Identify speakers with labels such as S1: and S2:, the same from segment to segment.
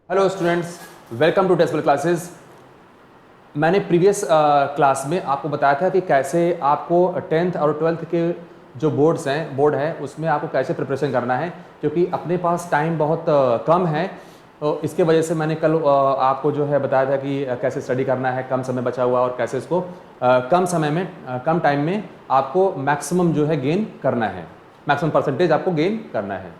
S1: Hello students, welcome to testable classes. मैंने previous class में आपको बताया था कि कैसे आपको 10th और 12th के जो बोर्ड है उसमें आपको कैसे प्रिपरेशन करना है, क्योंकि अपने पास टाइम बहुत कम है। तो इसके वजह से मैंने कल आपको जो है बताया था कि कैसे स्टडी करना है, कम समय बचा हुआ और कैसे इसको कम समय में कम टाइम में आपको मैक्सिमम जो है गेन करना है, मैक्सिमम परसेंटेज आपको गेन करना है।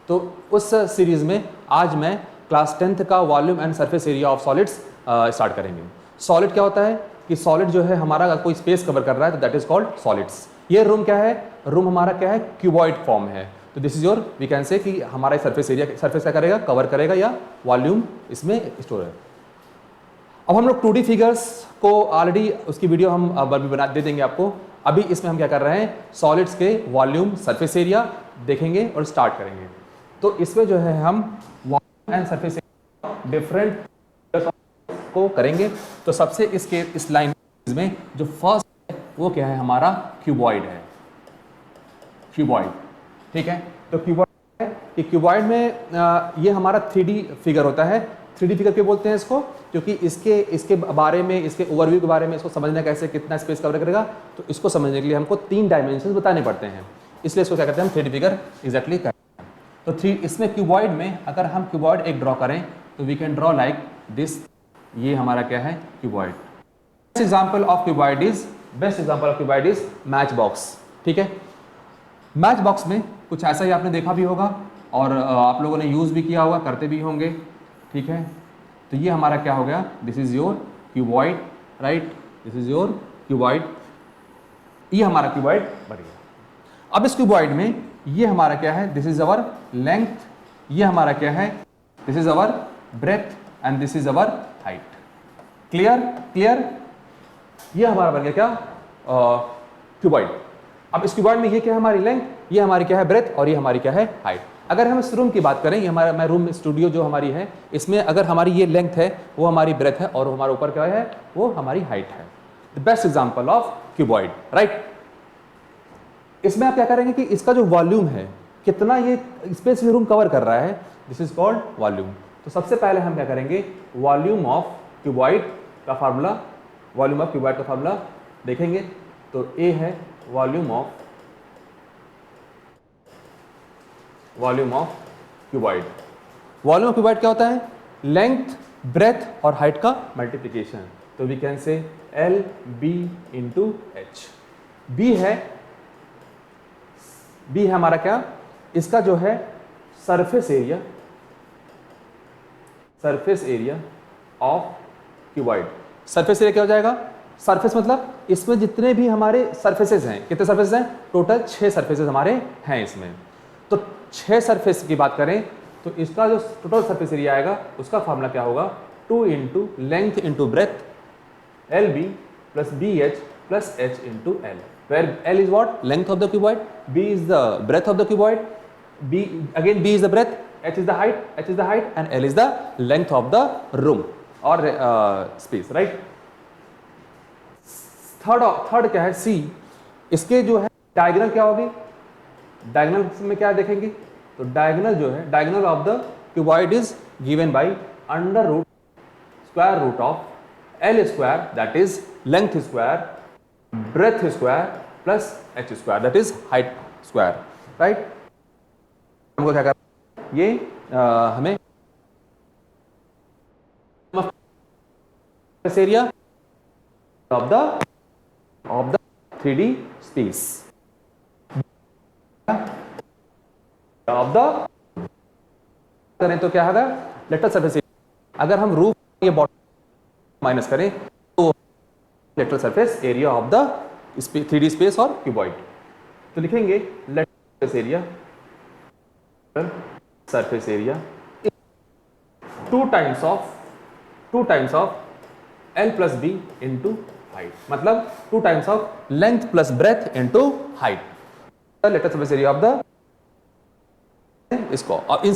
S1: तो उस सीरीज़ में आज मैं क्लास 10th का volume and surface area of solids start करेंगे। सॉलिड क्या होता है कि सॉलिड जो है हमारा अगर कोई स्पेस कवर कर रहा है तो दैट इज कॉल्ड सॉलिड्स। ये रूम क्या है, रूम हमारा क्या है, क्यूबॉइड फॉर्म है। तो this is your, we can say कि हमारा सरफेस एरिया, सरफेस क्या करेगा, कवर करेगा या वॉल्यूम इसमें स्टोर है। अब हम लोग 2D फिगर्स को ऑलरेडी उसकी वीडियो हम अभी बना दे देंगे आपको। अभी इसमें हम क्या कर रहे हैं, सॉलिड्स के वॉल्यूम सरफेस एरिया देखेंगे और स्टार्ट करेंगे। तो इसमें जो है हम वॉल्यूम एंड सरफेस डिफरेंट को करेंगे। तो सबसे इस लाइन में जो फर्स्ट है वो क्या है, हमारा क्यूबॉइड है। क्यूबॉइड, ठीक है। तो क्यूबॉइड है कि क्यूबॉइड में ये हमारा 3D फिगर होता है। 3D फिगर क्यों बोलते हैं इसको, क्योंकि इसके बारे में, इसके ओवरव्यू के बारे में, इसको समझना कैसे कितना स्पेस कवर करेगा, तो इसको समझने के लिए हमको 3 डायमेंशन बताने पड़ते हैं। इसलिए इसको क्या कहते हैं, हम 3D फिगर एग्जैक्टली करते हैं। तो इसमें क्यूबॉइड में अगर हम क्यूबॉइड एक ड्रॉ करें तो we can draw like this. ये हमारा क्या है, cuboid. Best example of cuboid is match box, ठीक है। मैच बॉक्स में कुछ ऐसा ही आपने देखा भी होगा और आप लोगों ने यूज भी किया होगा, करते भी होंगे, ठीक है। तो ये हमारा क्या हो गया, this is your cuboid, right, this is your cuboid. ये हमारा क्यूबॉइड बन गया। अब इस क्यूबॉइड में ये हमारा क्या है, दिस इज अवर लेंथ, ये हमारा क्या है, this is our breadth and this is our height. Clear clear, ये हमारा बन गया क्या, क्यूबॉइड। अब इस क्यूबॉइड में ये क्या है, हमारी लेंथ, ये हमारी क्या है ब्रेथ और ये हमारी क्या है हाइट। अगर हम इस रूम की बात करें, ये हमारा मैं रूम स्टूडियो जो हमारी है, इसमें अगर हमारी ये लेंथ है वो हमारी ब्रेथ है और हमारे ऊपर क्या है, वो हमारी हाइट है। The best example of cuboid, right. इसमें आप क्या करेंगे कि इसका जो वॉल्यूम है, कितना ये स्पेस रूम कवर कर रहा है, दिस इज कॉल्ड वॉल्यूम। तो सबसे पहले हम क्या करेंगे, वॉल्यूम ऑफ क्यूबॉइड का फार्मूला, वॉल्यूम ऑफ क्यूबॉइड का फार्मूला देखेंगे। तो ए है volume of cuboid. Volume of cuboid क्या होता है, लेंथ, ब्रेथ और हाइट का मल्टीप्लिकेशन। तो we can say L B into H. B है हमारा क्या, इसका जो है surface area of cuboid. Surface area क्या हो जाएगा, सरफेस मतलब इसमें जितने भी हमारे सरफेसेस हैं, कितने सरफेसेस हैं, टोटल 6 सरफेसेस हमारे हैं इसमें। तो 6 सरफेस की बात करें तो इसका जो टोटल सरफेस एरिया आएगा उसका फार्मूला क्या होगा, 2 into length into breadth, L B plus B H plus H into L, where L is what, length of the cuboid, B is the breadth of the cuboid, B is the breadth, H is the height and L is the length of the room or space, right। Third क्या है, C। इसके जो है diagonal क्या होगी, diagonal में क्या देखेंगे, तो डायगोनल जो है, diagonal of the cuboid is given by under root square root of L square, that is length square, breadth square plus h square, that is height square, right। हमको क्या करना है, ये हमें area of the 3D space of the करें तो क्या होगा, लेटर सरफेस एरिया। अगर हम रूफ ये बॉटम माइनस करें तो lateral surface area of the 3D space और क्यूबॉइड। तो लिखेंगे lateral surface area 2 times of L plus B into height, मतलब 2 times of length plus breadth into height. Lateral surface area of the इसको और in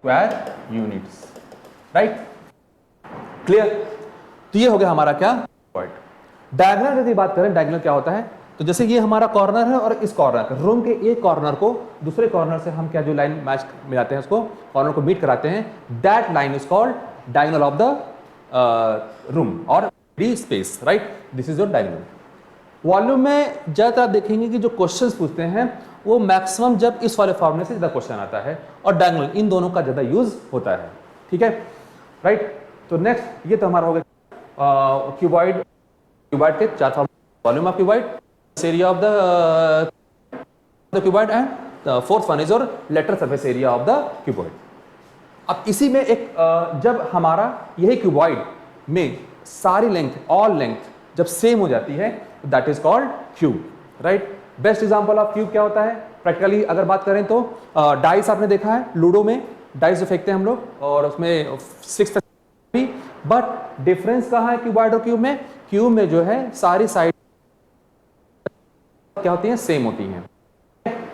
S1: square units, right, clear. तो ये हो गया हमारा क्या, डायगोनल। यदि बात करें डायगोनल क्या होता है, तो जैसे ये हमारा कॉर्नर है और इस कॉर्नर रूम के एक कॉर्नर को दूसरे कॉर्नर से हम क्या जो लाइन मैच मिलाते हैं उसको कॉर्नर को मीट कराते हैं, that line is called diagonal of the room और free space, right, this is your diagonal. Volume में ज़्यादातर आप देखेंगे कि जो क्वेश्चंस पूछते हैं वो मैक्सिमम जब इस वाले फॉर्मूले से ज़्यादा क्वेश्चन आता है और डायगोनल, इन दोनों का ज़्यादा यूज होता है, ठीक है, राइट। तो नेक्स्ट ये तो हमारा हो गया क्यूबॉइड, क्यूबॉइड के चार फॉर्मूले, volume of cuboid, area of the cuboid and the fourth one is और lateral surface area of the cuboid. अब इसी में एक जब हमारा यही क्यूबॉइड में सारी लेंथ, ऑल लेंथ जब सेम हो जाती है that is called cube, right. Best example of cube क्या होता है प्रैक्टिकली अगर बात करें तो डाइस आपने देखा है, लूडो में डाइस जो फेंकते हैं हम लोग और उसमें 6 भी, बट डिफरेंस कहाँ है क्यूबॉइड और क्यूब में? क्यूब में जो है सारी साइड क्या होती हैं, सेम होती हैं।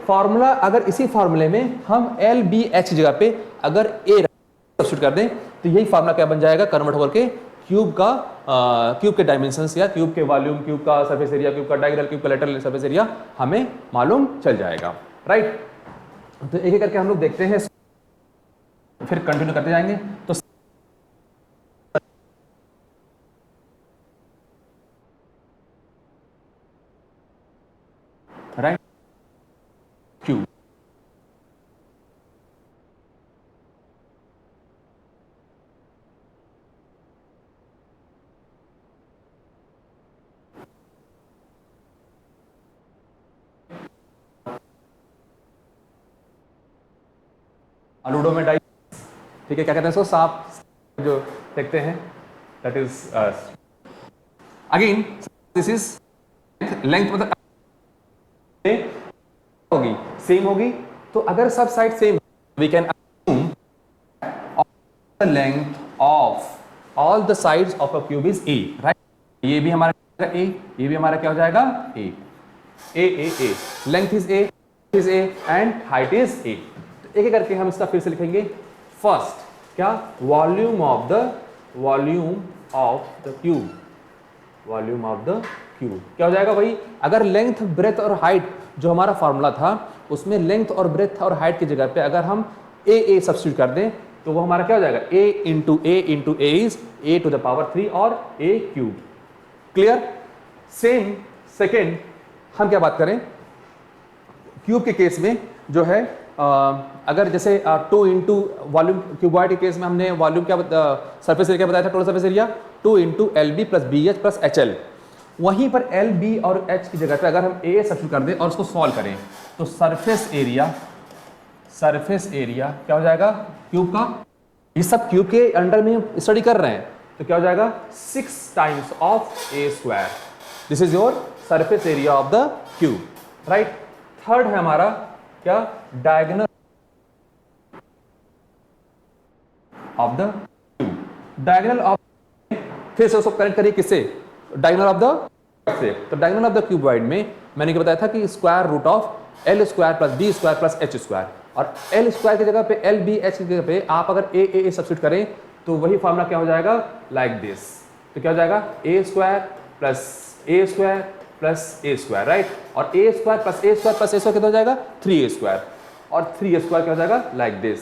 S1: फॉर्मूला अगर इसी फॉर्मूले में हम एल बी एच की जगह पे अगर ए सब्स्टिट्यूट कर दें तो यही फॉर्मूला क्या बन जाएगा, कन्वर्ट होकर के क्यूब का क्यूब के डायमेंशंस या क्यूब के वॉल्यूम, क्यूब का सरफेस एरिया, क्यूब का डायगोनल, क्यूब का लेटरल सरफेस एरिया हमें मालूम चल जाएगा, राइट। तो एक एक करके हम लोग देखते हैं, फिर कंटिन्यू करते जाएंगे। तो राइट, क्यूब, लूडो में डाइस, ठीक है, क्या कहते हैं इसको, सांप जो देखते हैं, that is again this is length, मतलब होगी सेम होगी। तो अगर सब side same we can assume the length of all the sides of a cube is a, right। ये भी हमारा a, ये भी हमारा क्या हो जाएगा a, a, length is a and height is a। तो एक एक करके हम इसका फिर से लिखेंगे। फर्स्ट क्या, volume of the cube, volume of the cube क्या हो जाएगा भाई, अगर लेंथ, ब्रेथ और हाइट जो हमारा फॉर्मूला था उसमें लेंथ और ब्रेथ और हाइट की जगह पे अगर हम ए सब्स्टिट्यूट कर दें तो वो हमारा क्या हो जाएगा, a into a is a to the power 3 और a cube. Clear. Same second हम क्या बात करें, क्यूब के केस में जो है अगर जैसे 2 इंटू वॉल्यूम, क्यूबॉइड के केस में हमने वॉल्यूम क्या सरफेस एरिया बताया था, total surface area 2 into L B plus B H plus H L. वहीं पर एल बी और एच की जगह पे अगर हम ए सब्स्टिट्यूट कर दें और उसको सॉल्व करें तो सरफेस एरिया क्या हो जाएगा क्यूब का, ये सब क्यूब के अंडर में स्टडी कर रहे हैं तो क्या हो जाएगा 6 times of A square, this is your surface area of the cube, right. Third है हमारा क्या, diagonal of the cube, diagonal of, फिर से उसको कनेक्ट करिए किससे, डायगोनल ऑफ द से। तो डायगोनल ऑफ द क्यूबॉइड में मैंने क्या बताया था कि square root of L square plus B square plus H square, और एल स्क्वायर की जगह पे एल बी एच की जगह पे आप अगर ए सब्स्टिट्यूट करें तो वही फॉर्मूला क्या हो जाएगा, लाइक दिस। तो क्या हो जाएगा, ए स्क्वायर प्लस ए स्क्वायर प्लस ए स्क्वायर, राइट। और ए स्क्वायर प्लस ए स्क्वायर प्लस ए स्क्वायर कितना हो जाएगा, 3a स्क्वायर, और 3a स्क्वायर क्या हो जाएगा, लाइक दिस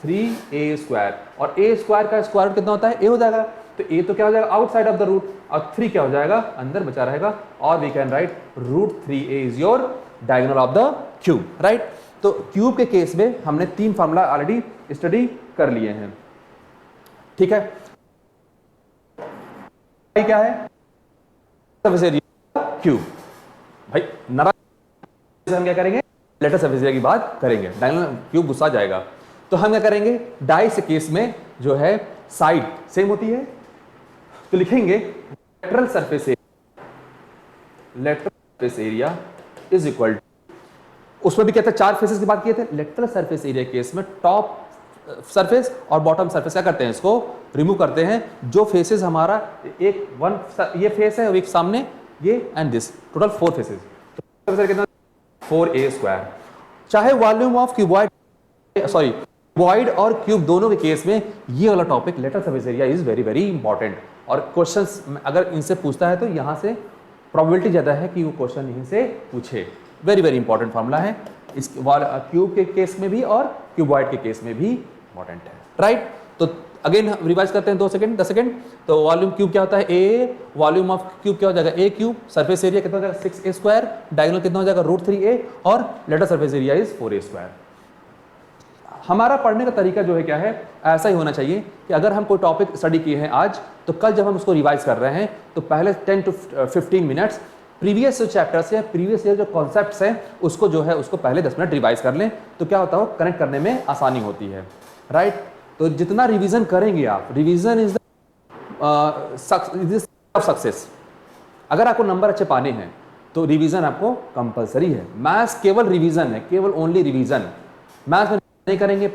S1: 3a स्क्वायर, और a स्क्वायर का स्क्वायर रूट कितना होता है, a हो जाएगा। तो a तो क्या हो जाएगा आउटसाइड ऑफ द रूट, और 3 क्या हो जाएगा, अंदर बचा रहेगा, और we can write root 3a is your diagonal of the cube, right. तो क्यूब के केस में हमने 3 फार्मूला ऑलरेडी स्टडी कर लिए हैं, ठीक है। क्या है सरफेस एरिया क्यूब, भाई नाराज हम क्या करेंगे, लेटर सरफेस एरिया की बात करेंगे, डायगोनल क्यूब गुस्सा जाएगा। तो हम क्या करेंगे, डाइस केस में जो है साइड सेम होती है तो लिखेंगे lateral surface area is equal, उसमें भी कहते हैं 4 फेसेस की बात किए थे। लेटरल सरफेस एरिया केस में टॉप सरफेस और बॉटम सरफेस क्या करते हैं, इसको रिमूव करते हैं। जो फेसेस हमारा ये फेस है, एक सामने ये एंड दिस, टोटल 4 फेसेस, तो कितना 4a स्क्वायर। चाहे volume of cuboid, sorry cuboid और क्यूब दोनों के केस में ये वाला topic lateral surface area is very very important, और क्वेश्चंस अगर इनसे पूछता है तो यहाँ से प्रोबेबिलिटी ज़्यादा है कि वो क्वेश्चन यहीं से पूछे। वेरी वेरी इंपॉर्टेंट फार्मूला है, इस क्यूब के केस में भी और क्यूबॉइड के केस में भी इंपॉर्टेंट है, राइट। तो अगेन रिवाइज करते हैं 10 सेकंड। तो वॉल्यूम क्यूब क्या होता है, ए, वॉल्यूम ऑफ क्यूब क्या हो जाएगा, ए क्यूब, सरफेस एरिया कितना हो जाएगा 6a स्क्वायर, डायगोनल कितना हो जाएगा √3a, और lateral surface area is 4a square. हमारा पढ़ने का तरीका जो है क्या है, ऐसा ही होना चाहिए कि अगर हम कोई टॉपिक स्टडी किए हैं आज, तो कल जब हम उसको रिवाइज कर रहे हैं तो पहले 10 to 15 मिनट्स प्रीवियस जो चैप्टर्स या प्रीवियस ईयर जो कॉन्सेप्ट्स हैं उसको जो है उसको पहले 10 मिनट रिवाइज कर लें, तो क्या होता है कनेक्ट करने में आसानी होती है, राइट। तो जितना रिवीजन करेंगे आप, रिवीजन इज द सक्सेस। अगर आपको नंबर अच्छे पाने हैं तो रिवीजन आपको कंपलसरी है। मैथ्स केवल रिवीजन है, केवल ओनली रिवीजन। मैथ्स में नहीं करेंगे,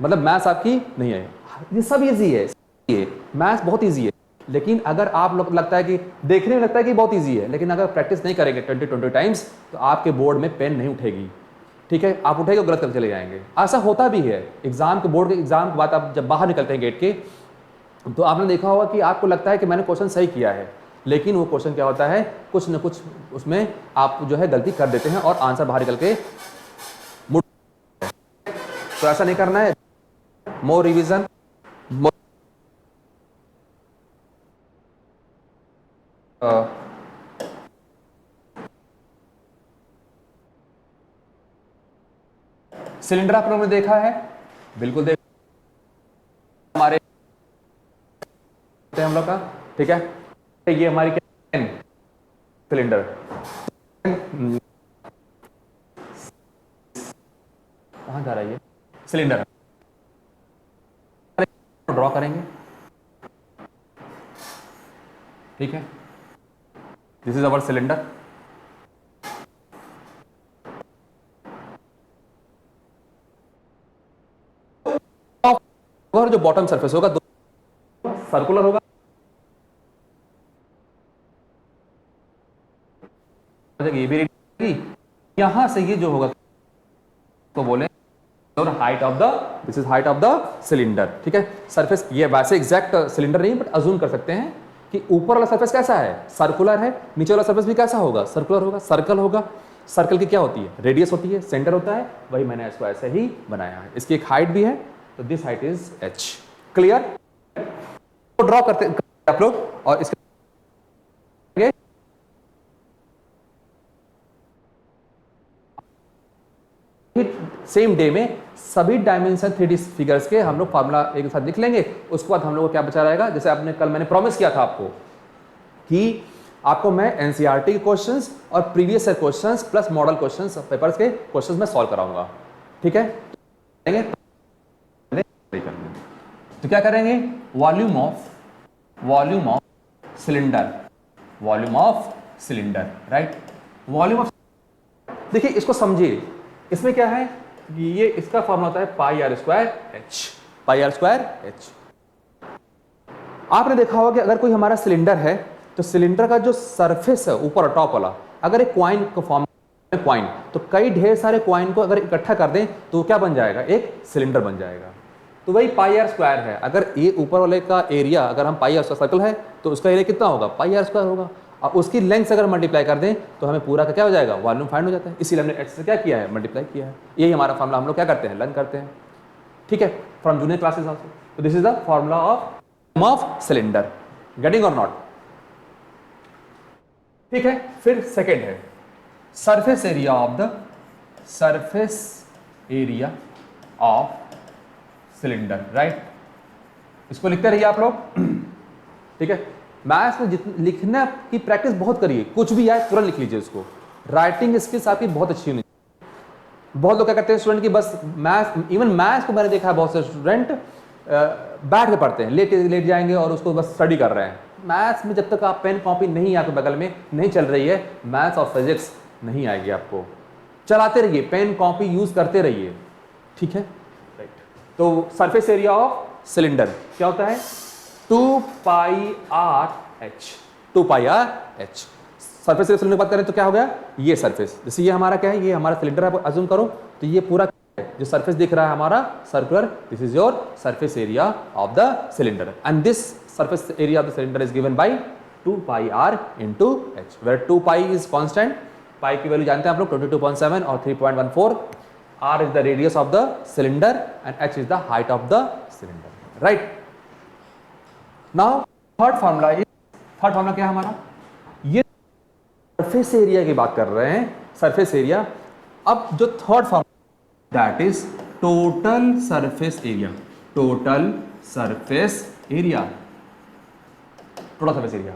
S1: मतलब मैथ्स आपकी नहीं है। ये सब इजी है, मैथ्स बहुत इजी है, लेकिन अगर आप लोग लगता है कि देखने में लगता है कि बहुत इजी है, लेकिन अगर प्रैक्टिस नहीं करेंगे 20 टाइम्स तो आपके बोर्ड में पेन नहीं उठेगी, ठीक है। आप उठेंगे गलत करके चले जाएंगे। ऐसा होता भी है एग्जाम के, बोर्ड के एग्जाम के बाद आप जब बाहर निकलते हैं गेट के, तो आपने देखा होगा कि आपको लगता है कि मैंने क्वेश्चन सही किया है, लेकिन वो क्वेश्चन क्या होता है, कुछ न कुछ उसमें आप जो है गलती कर देते हैं और आंसर बाहर निकल के मुड़। तो ऐसा नहीं करना है, मोर रिवीजन, सिलेंडर आप लोगों ने देखा है, बिल्कुल देखा हमारे हम लोग का, ठीक है। ये हमारी क्या सिलेंडर, कहां जा रहा है ये सिलेंडर, ड्रॉ करेंगे, ठीक है। This is our cylinder. और जो बॉटम सरफेस होगा सर्कुलर होगा, ये भी यहां से ये जो होगा तो बोले height of the, this is height of the cylinder, ठीक है। सरफेस ये वैसे एग्जैक्ट सिलेंडर नहीं, बट अज्यूम कर सकते हैं कि ऊपर वाला सरफेस कैसा है, सर्कुलर है, नीचे वाला सरफेस भी कैसा होगा, सर्कुलर होगा, सर्कल होगा। सर्कल की क्या होती है, रेडियस होती है, सेंटर होता है, वही मैंने इसको ऐसे ही बनाया है। इसकी एक हाइट भी है, तो this height is h। Clear. तो ड्रॉ करते आप लोग, और इसके सेम डे में सभी डायमेंशन 3D फिगर्स के हम लोग फार्मूला एक साथ लिख लेंगे। उसके बाद हम लोग को क्या बचा रहेगा, जैसे आपने कल मैंने प्रॉमिस किया था आपको कि आपको मैं एनसीईआरटी के क्वेश्चंस और previous year questions plus model questions papers के क्वेश्चंस में सॉल्व कराऊंगा, ठीक है। तो क्या करेंगे, volume of cylinder, volume of cylinder, right. Volume of, देखिए इसको समझिए, इसमें क्या है, ये इसका फॉर्मूला होता है पाई आर स्क्वायर एच। आपने देखा होगा कि अगर कोई हमारा सिलेंडर है तो सिलेंडर का जो सरफेस है ऊपर टॉप वाला, अगर एक क्वाइन को फॉर्म क्वाइन, तो कई ढेर सारे क्वाइन को अगर इकट्ठा कर दें तो क्या बन जाएगा, एक सिलेंडर बन जाएगा। तो वही पाई आर स्क्वायर है। अगर ये ऊपर वाले का एरिया, अगर हम पाई आर सर्कल है तो उसका एरिया कितना होगा, पाई आर स्क्वायर होगा, और उसकी लेंथ अगर मल्टीप्लाई कर दें तो हमें पूरा का क्या हो जाएगा, वॉल्यूम फाइंड हो जाता है। इसीलिए हमने एच से क्या किया है, मल्टीप्लाई किया है। यही हमारा फॉर्मूला हम लोग क्या करते हैं, लर्न करते हैं, ठीक है, फ्रॉम जूनियर क्लासेस आल्सो। तो this is the formula of cylinder, getting और नॉट, ठीक है। फिर सेकेंड है surface area of cylinder, right. इसको लिखते रहिए आप लोग, ठीक है। मैथ्स में जितने लिखने की प्रैक्टिस बहुत करिए, कुछ भी आए तुरंत लिख लीजिए उसको। राइटिंग स्किल्स आपकी बहुत अच्छी होनी चाहिए। बहुत लोग क्या करते हैं स्टूडेंट की, बस मैथ्स, इवन मैथ्स को मैंने देखा है बहुत से स्टूडेंट बैठ के पढ़ते हैं, लेट जाएंगे और उसको बस स्टडी कर रहे हैं। मैथ्स में जब तक आप पेन कॉपी नहीं आपके बगल में नहीं चल रही है, मैथ्स और फिजिक्स नहीं आएगी आपको। चलाते रहिए, पेन कॉपी यूज करते रहिए, ठीक है, राइट। तो सरफेस एरिया ऑफ सिलेंडर क्या होता है, 2 pi r h. Surface area cylinder की बात करें तो क्या हो गया, ये सरफेस, जैसे ये हमारा क्या है, ये हमारा सिलेंडर है, अज्यूम करो, तो ये पूरा जो सरफेस दिख रहा है हमारा circular, this is your surface area of the cylinder, and this surface area of the cylinder is given by 2 pi r into h, where 2 pi is constant, pi की वैल्यू जानते हैं आप लोग 22.7 और 3.14, r is the radius of the cylinder and h is the height of the cylinder, right? Now third formula क्या है हमारा, ये सरफेस एरिया की बात कर रहे हैं, सरफेस एरिया। अब जो third formula that is total surface area, total surface area, total surface area.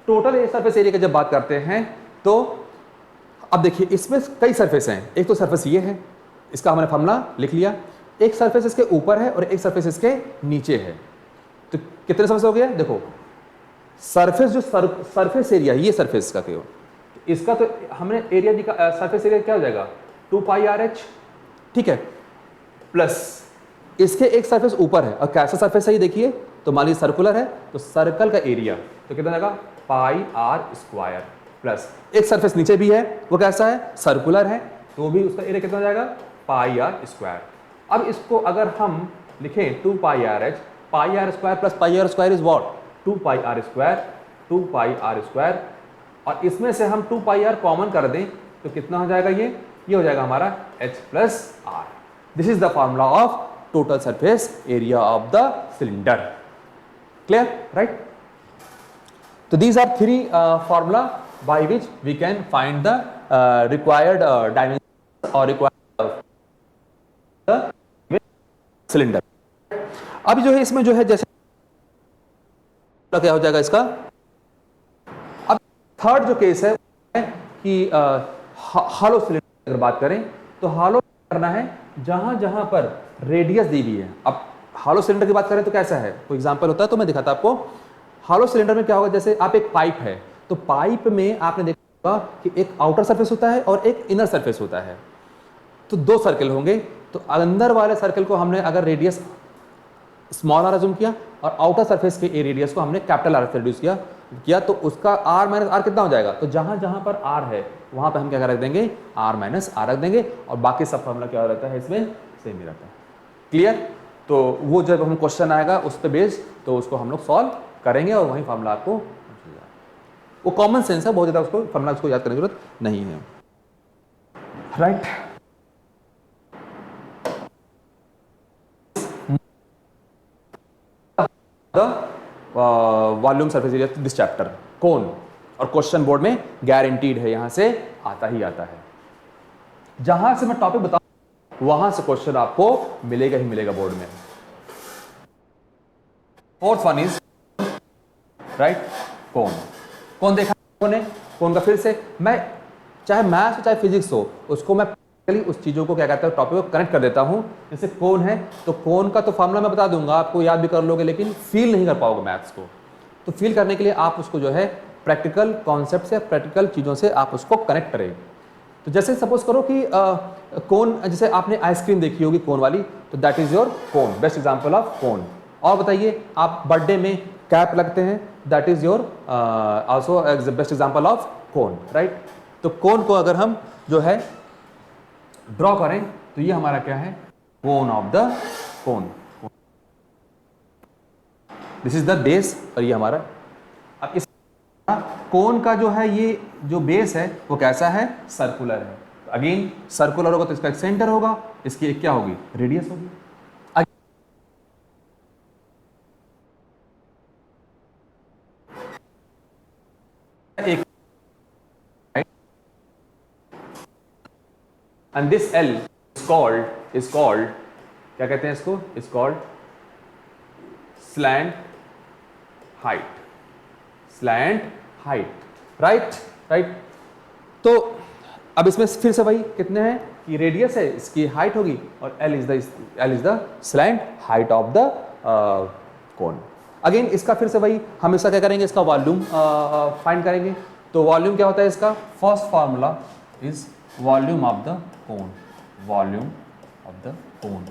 S1: Total surface area की जब बात करते हैं तो अब देखिए इसमें कई सरफेस हैं, एक तो सरफेस ये है, इसका हमने फॉर्मूला लिख लिया, एक सरफेस इसके ऊपर है और एक सरफेस इसके नीचे है, तो कितने सरफेस हो गया, देखो सरफेस जो सरफेस एरिया ये सरफेस का क्यों, इसका तो हमने एरिया सरफेस एरिया क्या हो जाएगा 2 पाई आर एच, ठीक है, प्लस इसके एक सरफेस ऊपर है, और कैसा सरफेस है ये देखिए, तो मान लीजिए सर्कुलर है तो सर्कल का एरिया तो कितना जाएगा पाई आर स्क्वायर, प्लस एक सरफेस नीचे भी है वो कैसा है सर्कुलर है, तो भी उसका एरिया कितना जाएगा पाई आर स्क्वायर। अब इसको अगर हम लिखें 2 pi r h, pi are square plus pi are square is what 2 pi are square, 2 pi are square, और इसमें से हम 2 पाई आर कॉमन कर दें तो कितना हो जाएगा ये हो जाएगा हमारा h plus r. This is the formula of total surface area of the cylinder, clear, right? तो these are 3 formula by which we can find the required dimension और रिक्वायर्ड सिलेंडर। अब जो है इसमें जो है जैसे क्या हो जाएगा इसका, अब थर्ड जो केस है कि हॉलो सिलेंडर अगर बात करें तो हॉलो करना है जहां जहां पर रेडियस दी हुई है। अब हॉलो सिलेंडर की बात करें तो कैसा है, कोई एग्जांपल होता है तो मैं दिखाता आपको। हॉलो सिलेंडर में क्या होगा, जैसे आप एक पाइप है तो पाइप में आपने देखा कि एक आउटर सरफेस होता है और एक इनर सरफेस होता है, तो 2 सर्कल होंगे, तो अंदर वाले सर्कल को हमने अगर रेडियस स्मॉल आर अज्यूम किया और आउटर सरफेस के रेडियस को हमने कैपिटल आर से रिड्यूस किया तो उसका आर माइनस आर कितना हो जाएगा, तो जहां जहां पर आर है वहां पर हम क्या रख देंगे आर माइनस आर रख देंगे, और बाकी सब फॉर्मूला क्या रहता है इसमें सेम ही रहता है, क्लियर? तो वो जब हम क्वेश्चन आएगा उस पर बेस्ड तो उसको हम लोग सॉल्व करेंगे और वही फॉर्मूला आपको, वो कॉमन सेंस है, बहुत ज्यादा उसको फॉर्मूला उसको याद करने की जरूरत नहीं है, right? Volume surface area this chapter कौन, और क्वेश्चन बोर्ड में गारंटीड है, यहां से आता ही आता है, जहां से मैं टॉपिक बताऊं वहां से क्वेश्चन आपको मिलेगा ही मिलेगा बोर्ड में। फोर्थ वन इज राइट कौन देखा ने कौन का, फिर से मैं चाहे मैथ्स हो चाहे फिजिक्स हो उसको मैं उस चीजों को क्या कहते हैं टॉपिक को कनेक्ट कर देता हूं। जैसे कौन है तो कौन का तो फॉर्मूला मैं बता दूंगा, आपको याद भी कर लोगे, लेकिन फील नहीं कर पाओगे मैथ्स को, तो फील करने के लिए आप उसको जो है प्रैक्टिकल कॉन्सेप्ट से प्रैक्टिकल चीज़ों से आप उसको कनेक्ट करें। तो जैसे सपोज करो कि कोन, जैसे आपने आइसक्रीम देखी होगी कोन वाली, तो that is your cone, best example of cone. और बताइए आप बर्थडे में कैप लगते हैं, that is your also best example of cone, right? तो कोन को अगर हम जो है ड्रॉ करें तो ये हमारा क्या है cone of the cone, this is the base, और ये हमारा, अब इस कोन का जो है ये जो बेस है वो कैसा है सर्कुलर है, अगेन सर्कुलर होगा तो इसका एक सेंटर होगा, इसकी एक क्या होगी रेडियस होगी, एक and this L is called क्या कहते हैं इसको, is called slant height, right? तो अब इसमें फिर से वही कितने हैं कि रेडियस है, इसकी हाइट होगी, और L is the slant height of the cone। Again इसका फिर से वही हम इसका क्या करेंगे, इसका वॉल्यूम फाइंड करेंगे। तो वॉल्यूम क्या होता है इसका, first formula is volume of the cone, volume of the cone,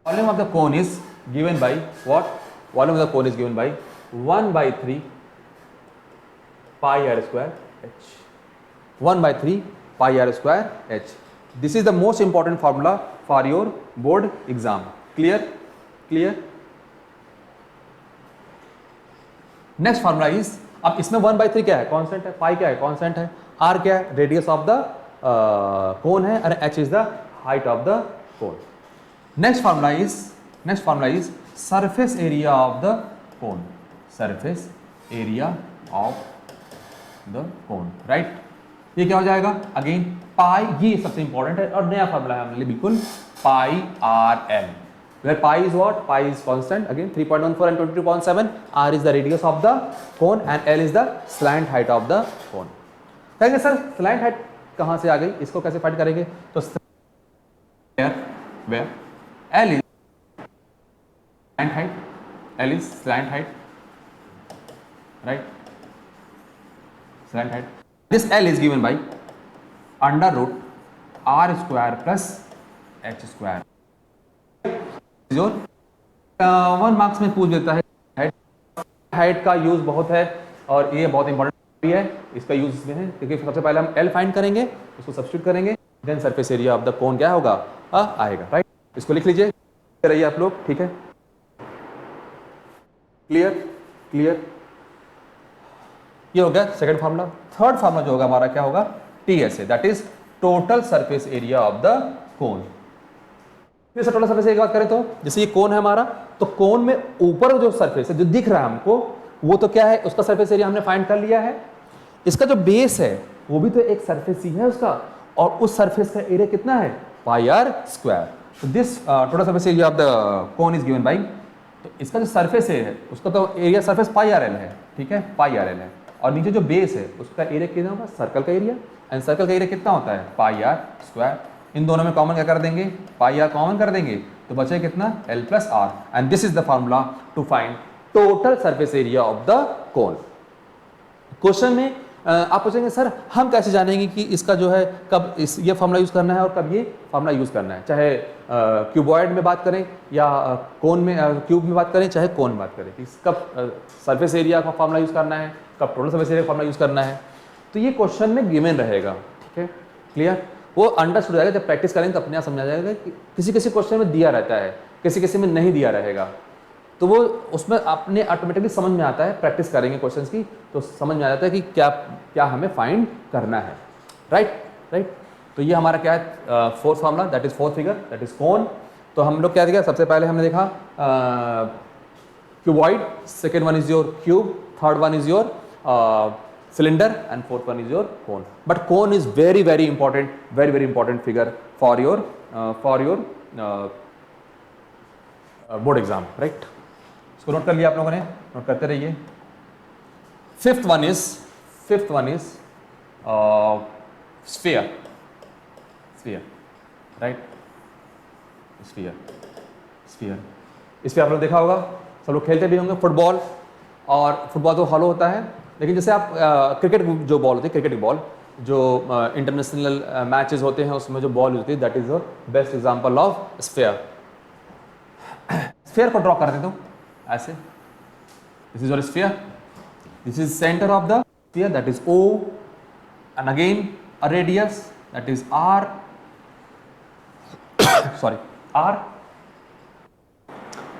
S1: volume of the cone is given by what, volume of the cone is given by 1/3 pi are square h, 1/3 pi are square h। This is the most important formula for your board exam, clear? Next formula is, अब इसमें 1/3 क्या है, constant है, पाई क्या है, constant है, are क्या है, रेडियस ऑफ द कोन है, और H is the height of the cone. Next formula is surface area of the cone, surface area of the cone, right. ये क्या हो जाएगा, अगेन पाई, ये सबसे इंपॉर्टेंट है और नया फार्मूला है हमारे लिए बिल्कुल, pi r l, where pi is what, pi is constant, again 3.14 and 22.7, r is the radius of the cone and l is the slant height of the cone. कहेंगे सर slant height कहाँ से आ गई, इसको कैसे find करेंगे, तो where l is slant height, l is slant height, right, slant height. This l is given by under root r square plus h square. जो 1 marks में पूछ देता है, हाइट का यूज बहुत है और ये बहुत इंपॉर्टेंट भी है, इसका यूज इसमें है क्योंकि सबसे पहले हम एल फाइंड करेंगे, उसको सब्स्टिट्यूट करेंगे, then surface area of the cone क्या होगा, आएगा, राइट. इसको लिख लीजिए, रहिए आप लोग, ठीक है, क्लियर. ये हो गया सेकंड फार्मूला. थर्ड फार्मूला जो होगा हमारा क्या होगा, TSA, that is total surface area of the कोन. फिर से टोटल सरफेस एरिया की बात करें तो जैसे ये कोन है हमारा, तो कोन में ऊपर जो सरफेस है जो दिख रहा है हमको, वो तो क्या है, उसका सरफेस एरिया हमने फाइंड कर लिया है. इसका जो बेस है वो भी तो एक सरफेस ही है उसका, और उस सरफेस का एरिया कितना है, पाई आर स्क्वायर. तो this total surface area of the cone is given by, तो इसका जो सरफेस है उसका तो एरिया सरफेस पाई आर एल है, ठीक है, पाई आर एल है, और नीचे जो बेस है उसका एरिया कितना होगा, सर्कल का एरिया, एंड सर्कल का एरिया कितना होता है, पाई आर स्क्वायर. इन दोनों में कॉमन क्या कर देंगे, पाई आर कॉमन कर देंगे, तो बचे कितना, L plus R, and this is the formula to find total surface area of the cone. Question में आप पूछेंगे सर हम कैसे जानेंगे कि इसका जो है कब ये फार्मूला यूज करना है और कब ये फार्मूला यूज करना है, चाहे क्यूबॉइड में बात करें या कोन में, क्यूब में बात करें, चाहे कोन में बात करें, कि कब सरफेस एरिया का फार्मूला यूज करना है, कब टोटल सरफेस एरिया का फार्मूला यूज करना है. तो ये क्वेश्चन में गिवन रहेगा, ठीक है, क्लियर. वो अंडरस्टूड हो जाएगा, जब प्रैक्टिस करेंगे तो अपने आप समझा जाएगा कि किसी किसी क्वेश्चन में दिया रहता है, किसी किसी में नहीं दिया रहेगा, तो वो उसमें अपने ऑटोमेटिकली समझ में आता है, प्रैक्टिस करेंगे क्वेश्चंस की तो समझ में आ जाता है कि क्या क्या हमें फाइंड करना है, राइट. तो ये हमारा क्या है, fourth formula, that is fourth figure, that is cone. तो हम लोग क्या देखा, सबसे पहले हमने देखा cuboid, second one is your cube, third one is your cylinder, and fourth one is your cone. But cone is very important figure for your board exam, right. इसको नोट कर लिया आप लोगों ने, नोट करते रहिए. Fifth one is sphere, right, sphere आप लोग देखा होगा, सब लोग खेलते भी होंगे फुटबॉल, और फुटबॉल तो हॉलो होता है, लेकिन जैसे आप क्रिकेट जो बॉल होती है, क्रिकेट की बॉल जो इंटरनेशनल मैचेस होते हैं उसमें जो बॉल होती है, that is the best example of sphere. Sphere को ड्रॉ कर देता हूँ ऐसे, this is your sphere, this is centre of the sphere, that is O, and again a radius that is R, sorry R.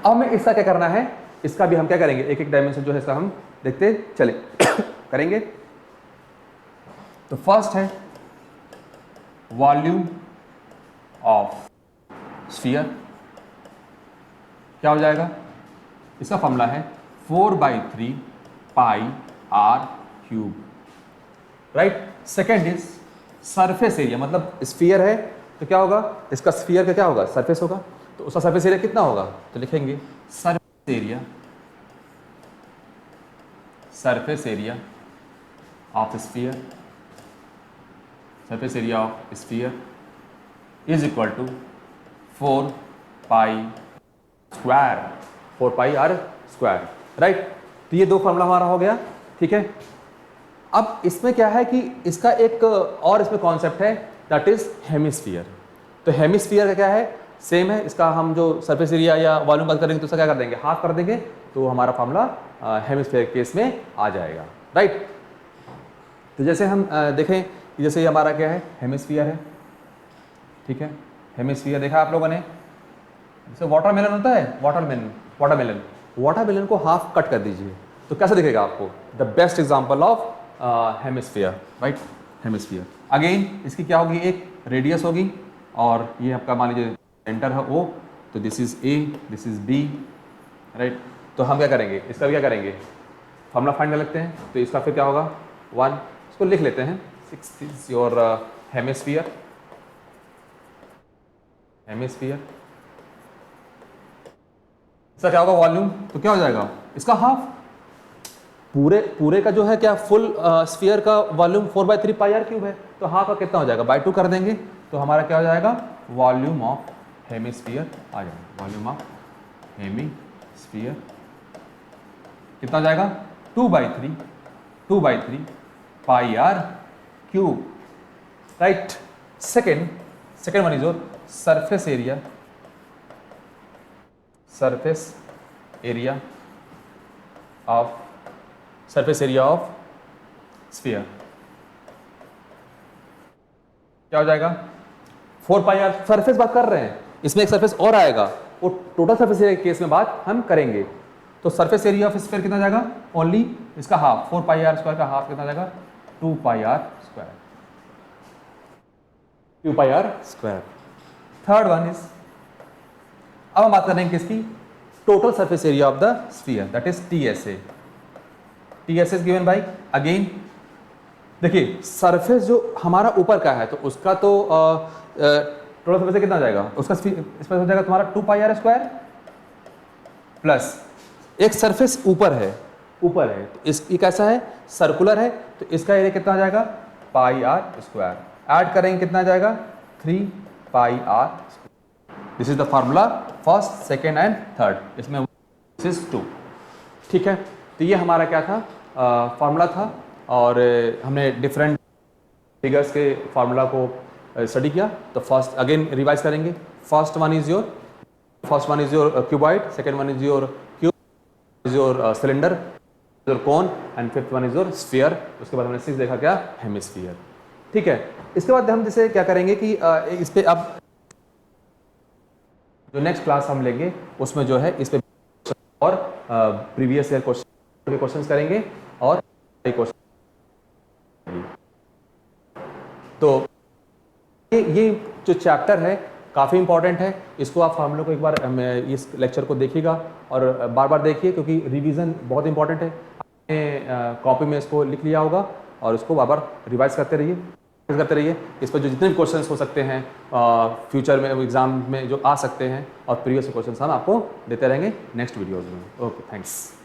S1: अब हमें इसका क्या करना है, इसका भी हम क्या करेंगे, एक एक डायमेंशन जो है इसका हम देखते चले करेंगे. तो फर्स्ट है वॉल्यूम ऑफ स्फीयर, क्या हो जाएगा, इसका फॉर्मूला है 4/3 pi r cube, right. Second is surface area, मतलब स्फीयर है तो क्या होगा, इसका स्फीयर का क्या होगा, सरफेस होगा, तो उसका सरफेस एरिया कितना होगा, तो लिखेंगे surface area of sphere, surface area of sphere is equal to 4 pi are square, right. तो ये दो फॉर्मूला हमारा हो गया, ठीक है. अब इसमें क्या है कि इसका एक और इसमें कॉन्सेप्ट है, दैट इज हेमिस्फीयर. तो हेमिस्फीयर का क्या है, सेम है, इसका हम जो सरफेस एरिया या वॉल्यूम बात करेंगे तो उसका क्या कर देंगे, हाफ कर देंगे, तो हमारा फॉर्मूला हेमिस्फीयर केस में आ जाएगा, राइट. तो जैसे हम देखें कि जैसे ये हमारा क्या है, हेमिस्फीयर है, ठीक है, हेमिस्फीयर देखा आप लोगों ने. जैसे वाटरमेलन होता है, वाटरमेलन को हाफ कट कर दीजिए, तो कैसे दिखेगा आपको? The best example of hemisphere, right, hemisphere. Again इसकी क्या होगी, एक रेडियस होगी और ये आपका मान लीजिए सेंटर है O, तो this is A, this is B, right. तो हम क्या करेंगे, इसका भी क्या करेंगे, फॉर्मूला फाइंड कर लेते हैं। तो इसका फिर क्या होगा 1, इसको लिख लेते हैं, 6 इज योर हेमिस्फीयर, हेमिस्फीयर। इसका क्या होगा वॉल्यूम, तो क्या हो जाएगा इसका हाफ, पूरे का जो है क्या फुल स्फीयर का वॉल्यूम 4/3 पाई आर क्यूब है, तो हाफ का कितना हो जाएगा, बाय 2 कर देंगे, तो हमारा क्या हो जाएगा वॉल्यूम ऑफ हेमिस्फीयर आ जाएगा। वॉल्यूम ऑफ हेमिस्फीयर कितना हो जाएगा 2/3 pi r cube, right. Second one is your surface area, surface area of sphere क्या हो जाएगा 4 पाई आर। सरफेस बात कर रहे हैं, इसमें एक सरफेस और आएगा, वो टोटल सरफेस एरिया के केस में बात हम करेंगे। तो सरफेस एरिया ऑफ स्फीयर कितना जाएगा, ओनली इसका हाफ, 4 पाई आर स्क्वायर का हाफ कितना जाएगा 2 pi are square, 2 pi are square. Third one is, अब हम बात करेंगे किसकी, total surface area of the sphere, that is TSA। TSA is given by, again देखिए सरफेस जो हमारा ऊपर का है तो उसका तो टोटल सरफेस कितना जाएगा, उसका स्पेस हो जाएगा तुम्हारा 2 पाई आर स्क्वायर, प्लस एक सरफेस ऊपर है तो इस कैसा है सर्कुलर है, तो इसका एरिया कितना आ जाएगा पाई आर स्क्वायर, ऐड करेंगे कितना आ जाएगा 3 pi r. This is the formula first, second and third, इसमें दिस इज 2, ठीक है। तो ये हमारा क्या था फार्मूला था, और हमने डिफरेंट फिगर्स के फार्मूला को स्टडी किया। तो फर्स्ट अगेन रिवाइज करेंगे, first one is your cuboid, second one is your cube, is your cylinder, your cone, and fifth one is your sphere. उसके बाद हमने 6 देखा क्या हेमिस्फीयर, ठीक है। इसके बाद हम जैसे क्या करेंगे कि इस पे अब जो नेक्स्ट क्लास हम लेंगे उसमें जो है इस पे और प्रीवियस ईयर क्वेश्चंस करेंगे और क्वेश्चन। तो ये जो चैप्टर है काफ़ी इंपॉर्टेंट है, इसको आप फार्मूले को एक बार इस लेक्चर को देखिएगा और बार बार देखिए, क्योंकि रिवीजन बहुत इंपॉर्टेंट है। आपने कॉपी में इसको लिख लिया होगा और इसको बार बार रिवाइज करते रहिए। इस पर जो जितने भी क्वेश्चंस हो सकते हैं फ्यूचर में एग्जाम में जो आ सकते हैं और प्रीवियस क्वेश्चंस हम आपको देते रहेंगे नेक्स्ट वीडियोज़ में। Okay, thanks.